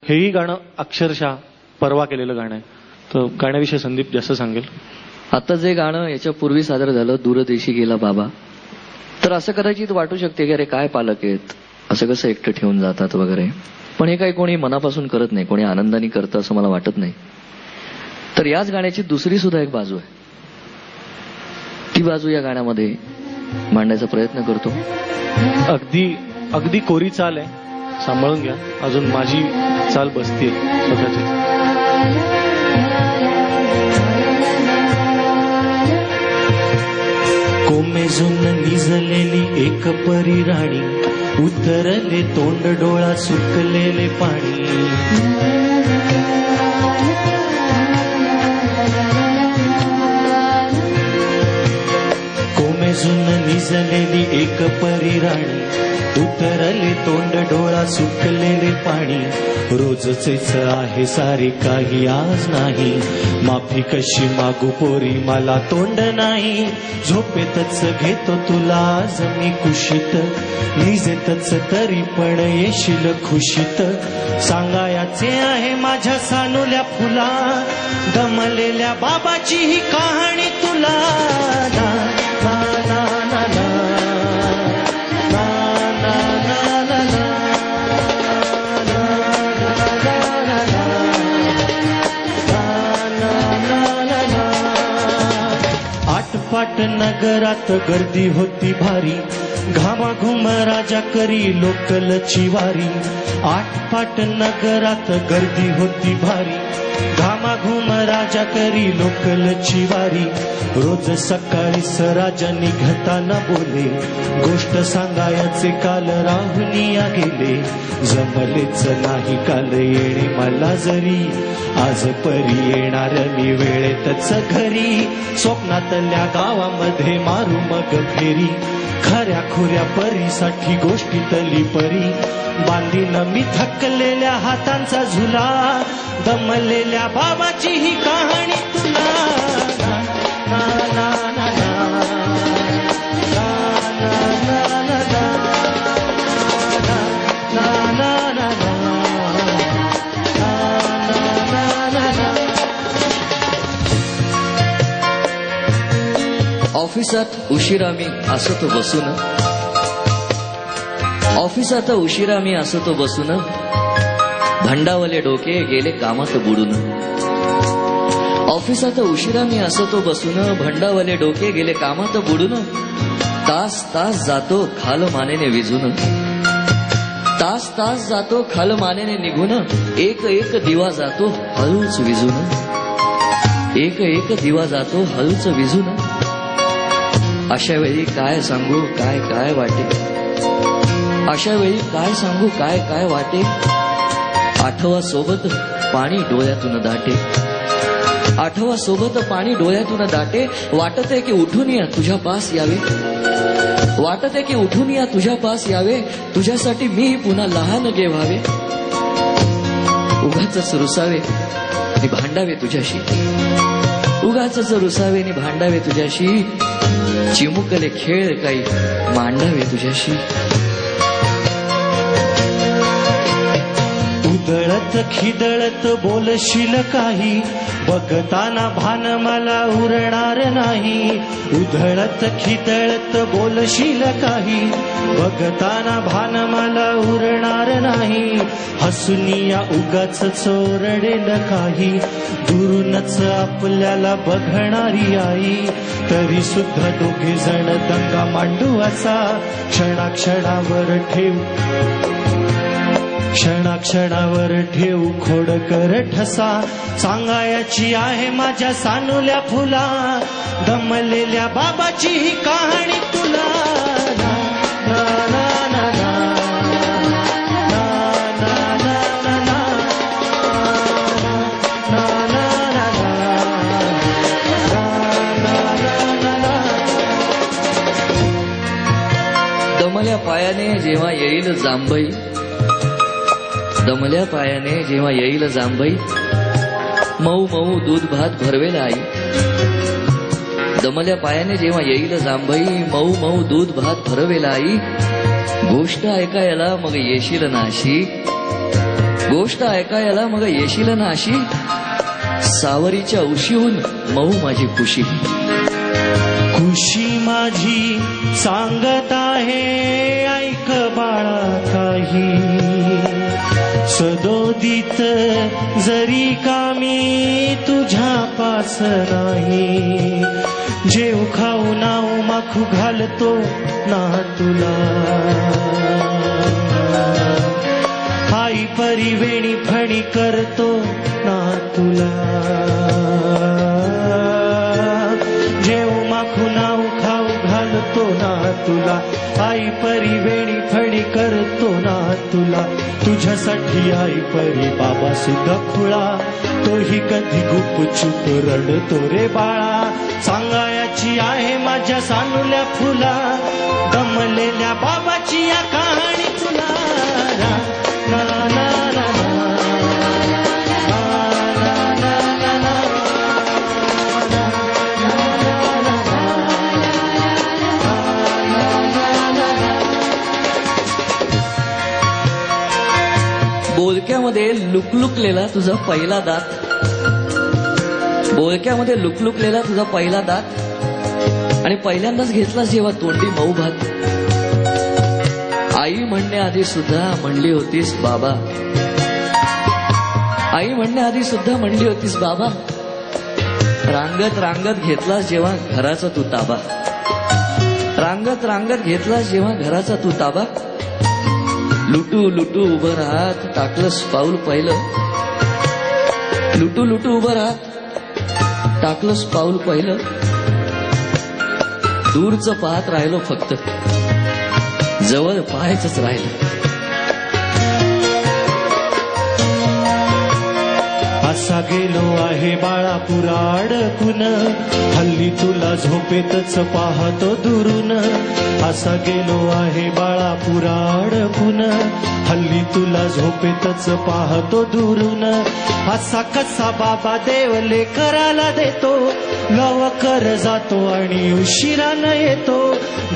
हेही गाणं अक्षरशः परवा केलेलं गाणं आहे. तर गाण्याविषयी संदीप जास्त सांगेल. आता जे गाणं याच्या पूर्वी सादर झालं, दूरदेशी गेला बाबा, तर असं कदाचित वाटू शकते की अरे काय पालक आहेत, असं कसं एकटं ठेवून जातात वगैरे. पण हे काही कोणी मनापासून करत नाही, कोणी आनंदाने करतं असं मला वाटत नाही. तर याच गाण्याची दुसरी सुद्धा एक बाजू आहे. ती बाजू या गाण्यामध्ये मांडण्याचा प्रयत्न करतो. अगदी अगदी कोरी चाल आहे, सांभाळून घ्या. अजून माझी चाल बसते स्वतःची. कोमेजून निजलेली एक परी राणी, उतरले तोंड डोळा सुकलेले पाणी. कोमेजून निजलेली एक परी राणी, उतरले तोंड डोळा सुकलेले पाणी. रोजचेच आहे सारे काही आज नाही, माफी कशी मागू पोरी मला तोंड नाही. झोपेतच घेतो तुला आज मी कुशीत, निजेतच तरी पण येशील खुशीत. सांगायचे आहे माझ्या सानुल्या फुला, दमलेल्या बाबाची ही कहाणी तुला. ना ना ना ना ना. आटपाट नगरात गर्दी होती भारी, घामाघूम राजा करी लोकलची वारी. आटपाट नगरात गर्दी होती भारी, घामाघूम राजा करी लोकलची वारी. रोज सकाळी राजा निघताना बोले, गोष्ट सांगायचे काल राहुनिया गेले. जमलेच नाही काल येणे मला जरी, आज परी येणार मी वेळेतच घरी. स्वप्नातल्या गावामध्ये मारू मग फेरी, खऱ्या खुऱ्या परीसाठी गोष्टीतली परी. बांधीन मी थकलेल्या हातांचा झुला, दमलेल्या बाबाची ही कहाणी तुला. ना ना ना ना. ऑफिसात उशिरा मी असतो बसून, ऑफिसात उशिरा मी असतो बसून, भंडावले डोके गेले कामात बुडून. ऑफिसात उशिरा मी असतो बसून, भंडावले डोके गेले कामात बुडून. तास तास जातो खाल मानेने विझून, तास तास जातो खाल मानेने निघून. एक एक दिवा जातो हळूच विझून, एक एक दिवा जातो हळूच विझून. अशा वेळी काय सांगू काय काय वाटे, अशा वेळी काय सांगू काय काय वाटे. आठवा सोबत पाणी डोळ्यातून दाटे, आठवा सोबत पाणी डोळ्यातून दाटे. वाटते की उठून या तुझ्या पास यावे, वाटते की उठून या तुझ्या पास यावे. तुझ्यासाठी मीही पुन्हा लहान गे व्हावे. उगाचच रुसावे आणि भांडावे तुझ्याशी, उगाचच रुसावे आणि भांडावे तुझ्याशी. चिमुकले खेळ काही मांडावे तुझ्याशी. उदळत खिदळत बोलशील काही, बघताना भान मला उरणार नाही. उधळत खिदळत बोलशील काही, बघताना भान मला उरणार नाही. हसुनिया उगाच चोरडेल काही, दुरूनच आपल्याला बघणारी आई. तरी सुद्धा दोघे जण दंगा मांडू असा, क्षणाक्षणावर ठेव क्षणाक्षणावर ठेवू खोडकर ठसा. सांगायची आहे माझ्या सानुल्या फुला, दमलेल्या बाबाची ही कहाणी तुला. ना ना ना ना ना. दमल्या पायाने जेव्हा येईल जांभई, दमल्या पायाने जेव्हा येईल जांभई. मऊ मऊ दूध भात भरवेल आई, दमल्या पायाने जेव्हा येईल जांभई. मऊ मऊ दूध भात भरवेल आई. गोष्ट ऐकायला मग येशील नाशी, गोष्ट ऐकायला मग येशील ना अशी, सावरीच्या उशीहून मऊ माझी खुशी. खुशी माझी सांगत आहे ऐक बाळा काही, सदोदित जरी कामी तुझ्या पास नाही. जेव खाऊ नाव माखू घालतो ना तुला, आई परी वेणी फणी करतो ना तुला. जेव माखू नाव खाऊ घालतो ना तुला, आई परी वेणी फणी करतो ना तुला. तुझ्यासाठी आई परी बाबा सुद्धा खुळा, तोही कधी गुपचूप रडतो रे बाळा. सांगायची आहे माझ्या सानुल्या फुला, दमलेल्या बाबाची या कहाणी तुला. ना ना ना ना बोलक्यामध्ये लुकलुकलेला तुझा पहिला दात, बोलक्यामध्ये लुकलुकलेला तुझा पहिला दात, आणि पहिल्यांदाच घेतलास जेव्हा तोंडी मऊ भात. आई म्हणण्याआधी सुद्धा म्हणली होतीस बाबा, आई म्हणण्याआधी सुद्धा म्हणली होतीस बाबा. रांगत रांगत घेतलास जेव्हा घराचा तू ताबा, रांगत रांगत घेतलास जेव्हा घराचा तू ताबा. लुटू लुटू उभं राहत टाकलंस पाऊल पहिलं, लुटू लुटू उभं राहत टाकलंस पाऊल पहिलं. दूरचं पाहत राहिलो फक्त, जवळ पाहायचंच राहिलं. असा गेलो आहे बाळा पुरा अडकून, हल्ली तुला झोपेतच पाहतो दुरून. असा गेलो आहे बाळा पुरा अडकून, हल्ली तुला झोपेतच पाहतो दुरून. असा कसा बाबा देव लेकराला देतो, लवकर जातो आणि उशिरानं येतो.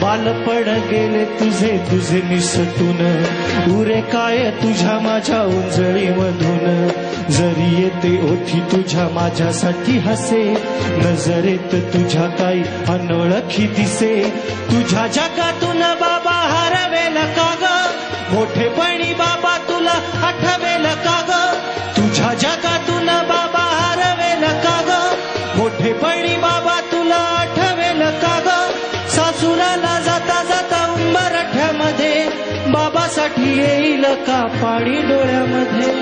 बालपण गेले तुझे तुझे निसटून, उरे काय तुझ्या माझ्या उंजळी मधून. जरी येते ओठी तुझ्या माझ्यासाठी हसे, नजरेत तुझ्या काही अनोळखी दिसे. तुझ्या जगातून बाबा हरवेल का ग, मोठेपणी बाबा तुला आठवेल का ग. तुझ्या जगातून बाबा हरवेल का ग, मोठेपणी बाबा तुला आठवेल का ग. सासुराला जाता जाता उंबरठ्यामध्ये, बाबासाठी येईल का पाणी डोळ्यामध्ये.